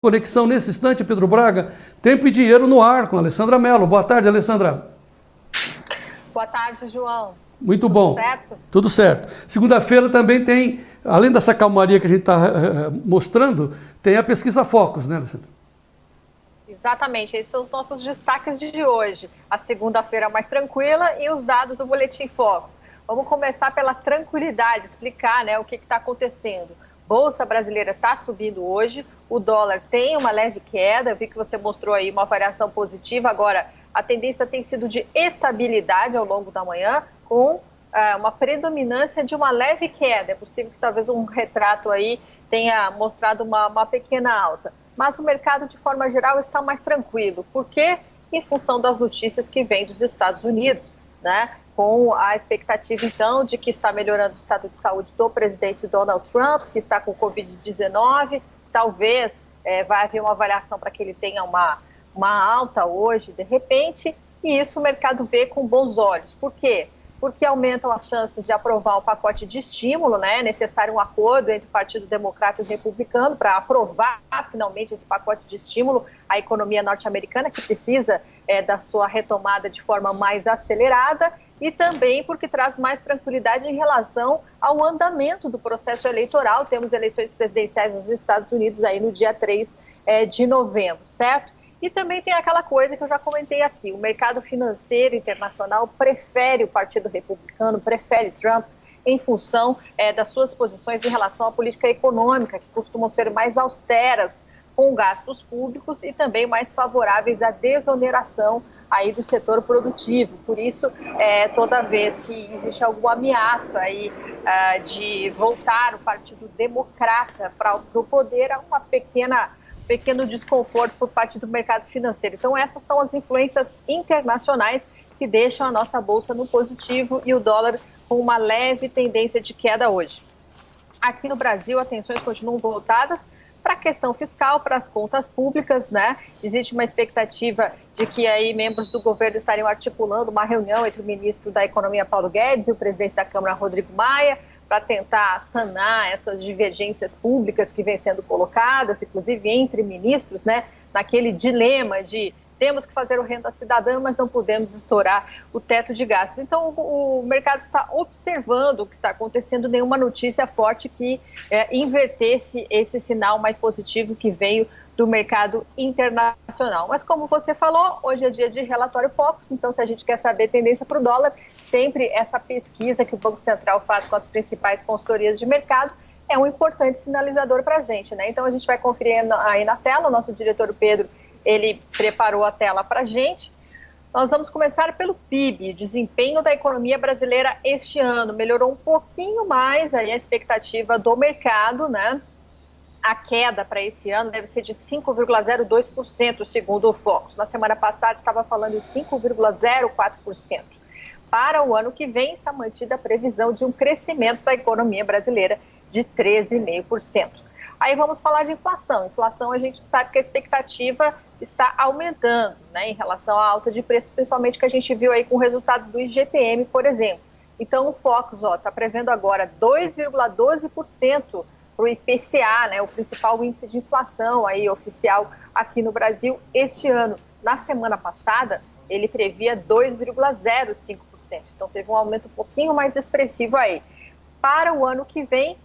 Conexão nesse instante, Pedro Braga, Tempo e Dinheiro no ar com Alessandra Mello. Boa tarde, Alessandra. Boa tarde, João. Muito bom. Tudo certo? Tudo certo. Segunda-feira também tem, além dessa calmaria que a gente está mostrando, tem a pesquisa Focus, né, Alessandra? Exatamente, esses são os nossos destaques de hoje. A segunda-feira mais tranquila e os dados do Boletim Focus. Vamos começar pela tranquilidade, explicar, né, o que está acontecendo. Bolsa brasileira está subindo hoje, o dólar tem uma leve queda, eu vi que você mostrou aí uma variação positiva, agora a tendência tem sido de estabilidade ao longo da manhã, com uma predominância de uma leve queda. É possível que talvez um retrato aí tenha mostrado uma pequena alta. Mas o mercado, de forma geral, está mais tranquilo. Por quê? Em função das notícias que vêm dos Estados Unidos, né? Com a expectativa, então, de que está melhorando o estado de saúde do presidente Donald Trump, que está com Covid-19. Talvez vai haver uma avaliação para que ele tenha uma alta hoje, de repente, e isso o mercado vê com bons olhos. Por quê? Porque aumentam as chances de aprovar o pacote de estímulo, né? É necessário um acordo entre o Partido Democrata e o Republicano para aprovar finalmente esse pacote de estímulo à economia norte-americana, que precisa da sua retomada de forma mais acelerada, e também porque traz mais tranquilidade em relação ao andamento do processo eleitoral. Temos eleições presidenciais nos Estados Unidos aí no dia 3 de novembro, certo? E também tem aquela coisa que eu já comentei aqui, o mercado financeiro internacional prefere o Partido Republicano, prefere Trump em função das suas posições em relação à política econômica, que costumam ser mais austeras com gastos públicos e também mais favoráveis à desoneração aí do setor produtivo. Por isso, toda vez que existe alguma ameaça aí de voltar o Partido Democrata para o poder, há uma pequeno desconforto por parte do mercado financeiro. Então, essas são as influências internacionais que deixam a nossa bolsa no positivo e o dólar com uma leve tendência de queda hoje. Aqui no Brasil, atenções continuam voltadas para a questão fiscal, para as contas públicas, né? Existe uma expectativa de que aí membros do governo estariam articulando uma reunião entre o ministro da Economia, Paulo Guedes, e o presidente da Câmara, Rodrigo Maia, para tentar sanar essas divergências públicas que vêm sendo colocadas, inclusive entre ministros, né, naquele dilema de temos que fazer o renda cidadã, mas não podemos estourar o teto de gastos. Então, o mercado está observando o que está acontecendo, nenhuma notícia forte que invertesse esse sinal mais positivo que veio do mercado internacional. Mas como você falou, hoje é dia de relatório Focus, então se a gente quer saber tendência para o dólar, sempre essa pesquisa que o Banco Central faz com as principais consultorias de mercado é um importante sinalizador para a gente, né? Então a gente vai conferir aí na tela, o nosso diretor Pedro, ele preparou a tela para a gente. Nós vamos começar pelo PIB, desempenho da economia brasileira este ano, melhorou um pouquinho mais aí a expectativa do mercado, né? A queda para esse ano deve ser de 5,02%, segundo o Focus. Na semana passada estava falando em 5,04%. Para o ano que vem, está mantida a previsão de um crescimento da economia brasileira de 13,5%. Aí vamos falar de inflação. Inflação, a gente sabe que a expectativa está aumentando, né, em relação à alta de preços, principalmente que a gente viu aí com o resultado do IGPM, por exemplo. Então, o Focus está prevendo agora 2,12% para o IPCA, né, o principal índice de inflação aí, oficial aqui no Brasil este ano. Na semana passada, ele previa 2,05%. Então, teve um aumento um pouquinho mais expressivo aí. Para o ano que vem,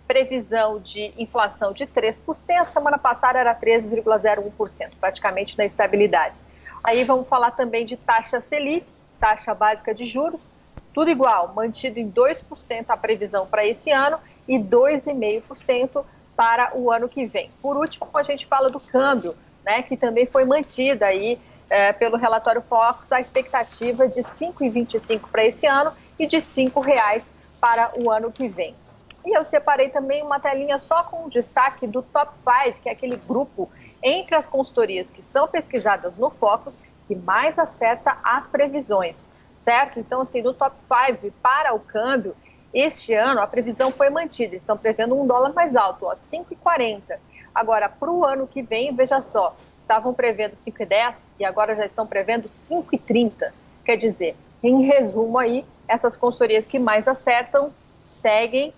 previsão de inflação de 3%, semana passada era 13,01%, praticamente na estabilidade. Aí vamos falar também de taxa Selic, taxa básica de juros, tudo igual, mantido em 2% a previsão para esse ano e 2,5% para o ano que vem. Por último, a gente fala do câmbio, né, que também foi mantida aí pelo relatório Focus, a expectativa de R$ 5,25 para esse ano e de R$ 5,00 para o ano que vem. E eu separei também uma telinha só com o destaque do Top 5, que é aquele grupo entre as consultorias que são pesquisadas no Focus, que mais acerta as previsões, certo? Então, assim, no Top 5 para o câmbio, este ano a previsão foi mantida, estão prevendo um dólar mais alto, ó, 5,40. Agora, para o ano que vem, veja só, estavam prevendo 5,10 e agora já estão prevendo 5,30. Quer dizer, em resumo aí, essas consultorias que mais acertam seguem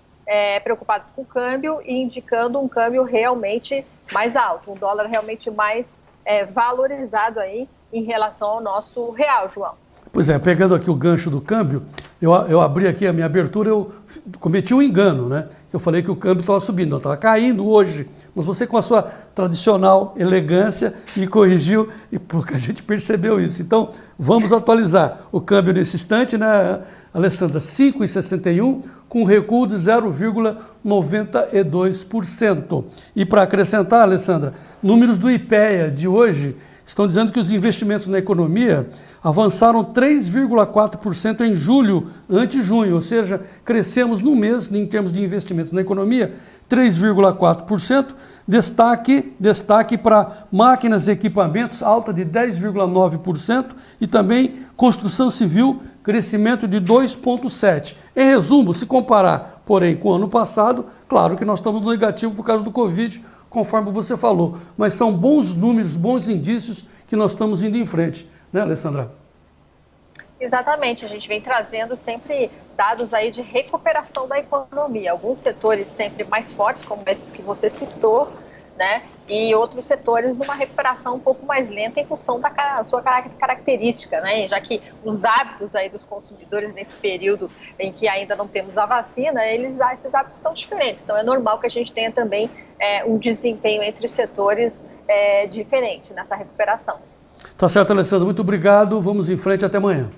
preocupados com o câmbio e indicando um câmbio realmente mais alto, um dólar realmente mais valorizado aí em relação ao nosso real, João. Pois é, pegando aqui o gancho do câmbio, eu abri aqui a minha abertura, eu cometi um engano, né? Eu falei que o câmbio estava subindo, não, estava caindo hoje. Mas você, com a sua tradicional elegância, me corrigiu e porque a gente percebeu isso. Então, vamos atualizar o câmbio nesse instante, né, Alessandra? 5,61 com recuo de 0,92%. E para acrescentar, Alessandra, números do IPEA de hoje estão dizendo que os investimentos na economia avançaram 3,4% em julho ante junho, ou seja, crescemos no mês em termos de investimentos na economia 3,4%, destaque para máquinas e equipamentos, alta de 10,9% e também construção civil, crescimento de 2,7%. Em resumo, se comparar, porém, com o ano passado, claro que nós estamos no negativo por causa do Covid, conforme você falou, mas são bons números, bons indícios que nós estamos indo em frente, né, Alessandra? Exatamente, a gente vem trazendo sempre dados aí de recuperação da economia, alguns setores sempre mais fortes, como esses que você citou, né, e outros setores numa recuperação um pouco mais lenta em função da sua característica, né, já que os hábitos aí dos consumidores nesse período em que ainda não temos a vacina, esses hábitos estão diferentes, então é normal que a gente tenha também um desempenho entre os setores diferente nessa recuperação. Tá certo, Alessandra, muito obrigado, vamos em frente, até amanhã.